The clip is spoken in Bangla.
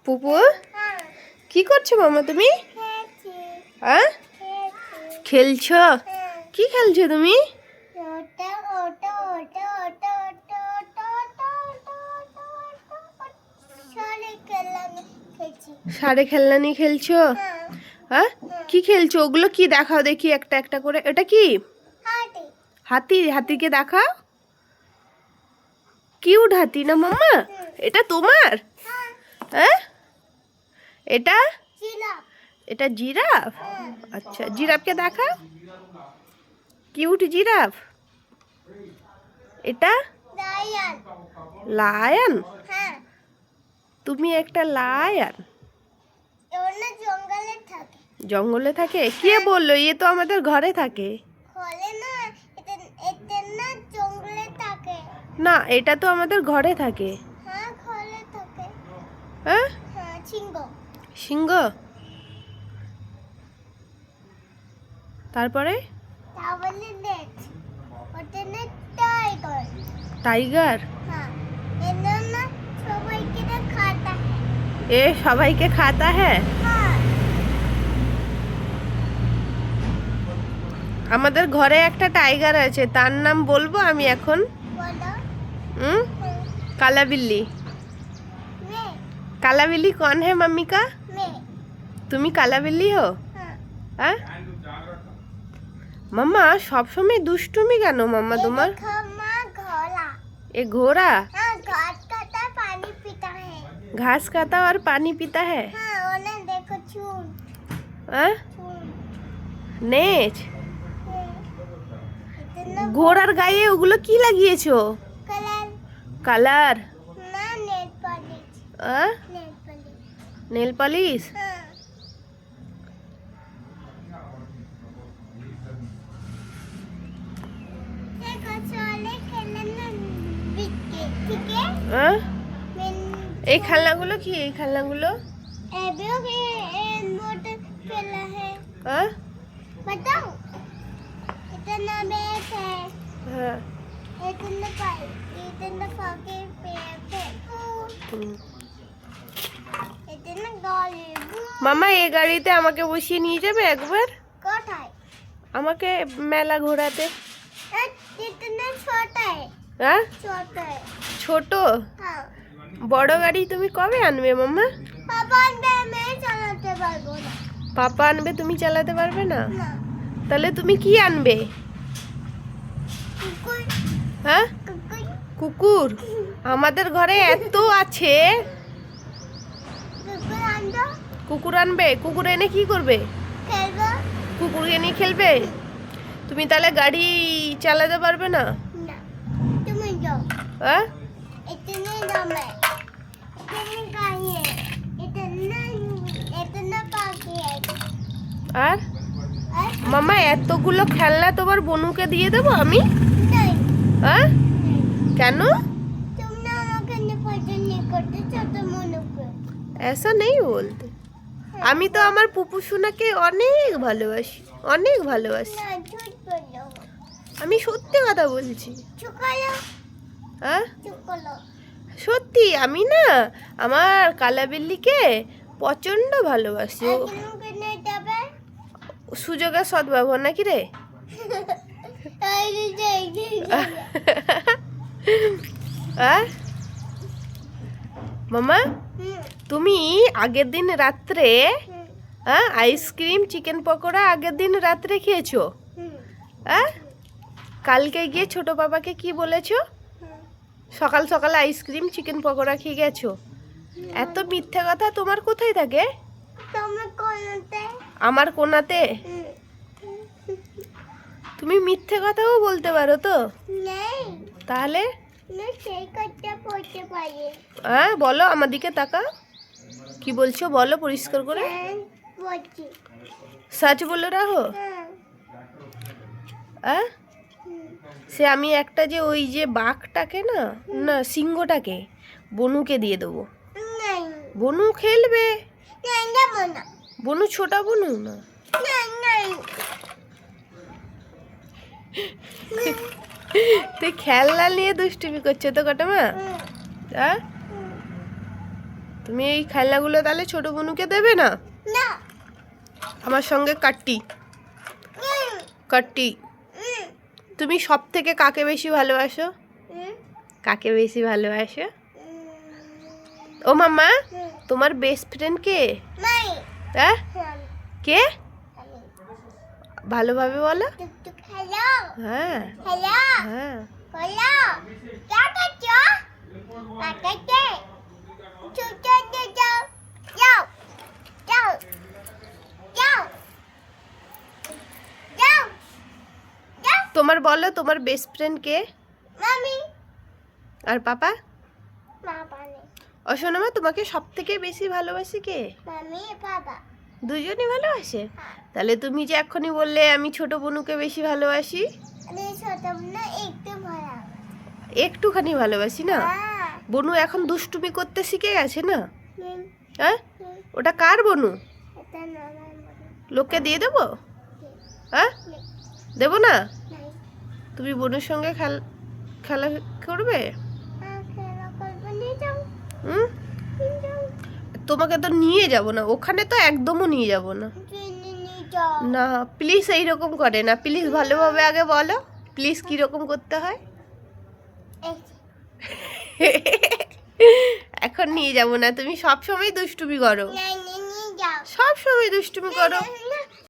পুপু কি করছো মামা তুমি? হ্যাঁ খেলছো? কি খেলছো তুমি? সারে খেলনা নিয়ে খেলছো? হ্যাঁ কি খেলছো? ওগুলো কি দেখাও দেখি একটা একটা করে। এটা কি? হাতি। হাতিকে দেখাও। কিউট হাতি না মাম্মা? এটা তোমার? হ্যাঁ এটা এটা জিরাফ। আচ্ছা জিরাফকে দেখাও। Cute giraffe. এটা লায়ন। তুমি একটা লায়ন। জঙ্গলে থাকে? কে বললো? এ তো আমাদের ঘরে থাকে। না এটা তো আমাদের ঘরে থাকে। হ্যাঁ সিংহ। তারপরে টাইগার। এ সবাইকে খাতা হ্যাঁ। আমাদের ঘরে একটা টাইগার আছে, তার নাম বলবো আমি এখন? काला बिल्ली। काला बिल्ली कौन है मम्मी का? তুমি কালা বিল্লি হো? হ্যাঁ মাম্মা সব সময় দুষ্টুমি কেন মাম্মা তোমার? এ ঘোড়া घास खाता और पानी पीता है। নেচ ঘোড়ার গায়ে ওগুলো কি লাগিয়েছো? কালার। Nail polish. এই খেলনাগুলো কি? এই খেলনাগুলো মামা এই গাড়িতে আমাকে বসিয়ে নিয়ে যাবে একবার? আমাকে মেলা ঘোরাতে। হ্যাঁ ছোট বড় গাড়ি তুমি কবে আনবে মাম্মা? পাপা আনবে, তুমি চালাতে পারবে না? তাহলে তুমি কি আনবে? হ্যাঁ কুকুর। আমাদের ঘরে এত আছে। কুকুর আনবে? কুকুর এনে কি করবে? কুকুর এনে খেলবে? তুমি তাহলে গাড়ি চালাতে পারবে না? হ্যাঁ আর মামা এতগুলো খেলনা তোমার বনুকে দিয়ে দেবো আমি? হ্যাঁ কেন? ऐसा नहीं बोलते। আমি তো আমার পুপু সোনাকে অনেক ভালোবাসি, অনেক ভালোবাসি। আমি সত্যি কথা বলছি। হ্যাঁ সত্যি আমি না আমার কালা বিল্লিকে প্রচন্ড ভালোবাসি। সুযোগের সদ্ব্যবহার নাকি রে? মামা তুমি আগের দিন রাত্রে আইসক্রিম চিকেন পকোড়া আগের দিন রাত্রে খেয়েছো? কালকে গিয়ে ছোট বাবাকে কি বলেছো? সকাল সকাল আইসক্রিম চিকেন পকোড়া খেয়ে গেছো। এত মিথ্যে কথা তোমার কোথায় থাকে? আমার কোনাতে। তুমি মিথ্যে কথাও বলতে পারো তো? তাহলে হ্যাঁ বলো, আমার দিকে তাকাও। কি বলছো বলো পরিষ্কার করে। সচ বলে রাখো। সে আমি একটা যে ওই যে বাঘটাকে না না সিংহটাকে বনুকে দিয়ে দেবো। বনু খেলবে। বনু ছোটা বনু না। তুই খেলনা নিয়ে দুষ্টুমি করছো তো কটা মা? তুমি এই খেলনাগুলো তাহলে ছোট বোনুকে দেবে না? না। আমার সঙ্গে কাট্টি কাট্টি। তুমি সব থেকে কাকে বেশি ভালোবাসো? কাকে বেশি ভালোবাসো? ও মাম্মা, তোমার বেস্ট ফ্রেন্ড কে? হ্যাঁ, কে? ভালোভাবে বলো। হ্যাঁ হ্যাঁ। তোমার বলো, তোমার বেস্ট ফ্রেন্ড কে? আর পাপা? অশোনামা, তোমাকে সব থেকে বেশি ভালোবাসি কে? দুজনই ভালোবাসে? তাহলে তুমি যে এক্ষুনি বললে আমি ছোট বোনুকে বেশি ভালোবাসি। একটুখানি ভালোবাসি না? বনু এখন দুষ্টুমি করতে শিখে গেছে না? হ্যাঁ, ওটা কার বনু? লোককে দিয়ে দেবো? হ্যাঁ, দেবো না? তুমি বনুর সঙ্গে খেলা করবে? তোমাকে তো নিয়ে যাব না ওখানে, তো একদমও নিয়ে যাব না। না প্লিজ, এইরকম করে না প্লিজ, ভালোভাবে আগে বলো প্লিজ কিরকম করতে হয়। এখন নিয়ে যাব না, তুমি সব সময় দুষ্টুমি করো, সব সময় দুষ্টুমি করো।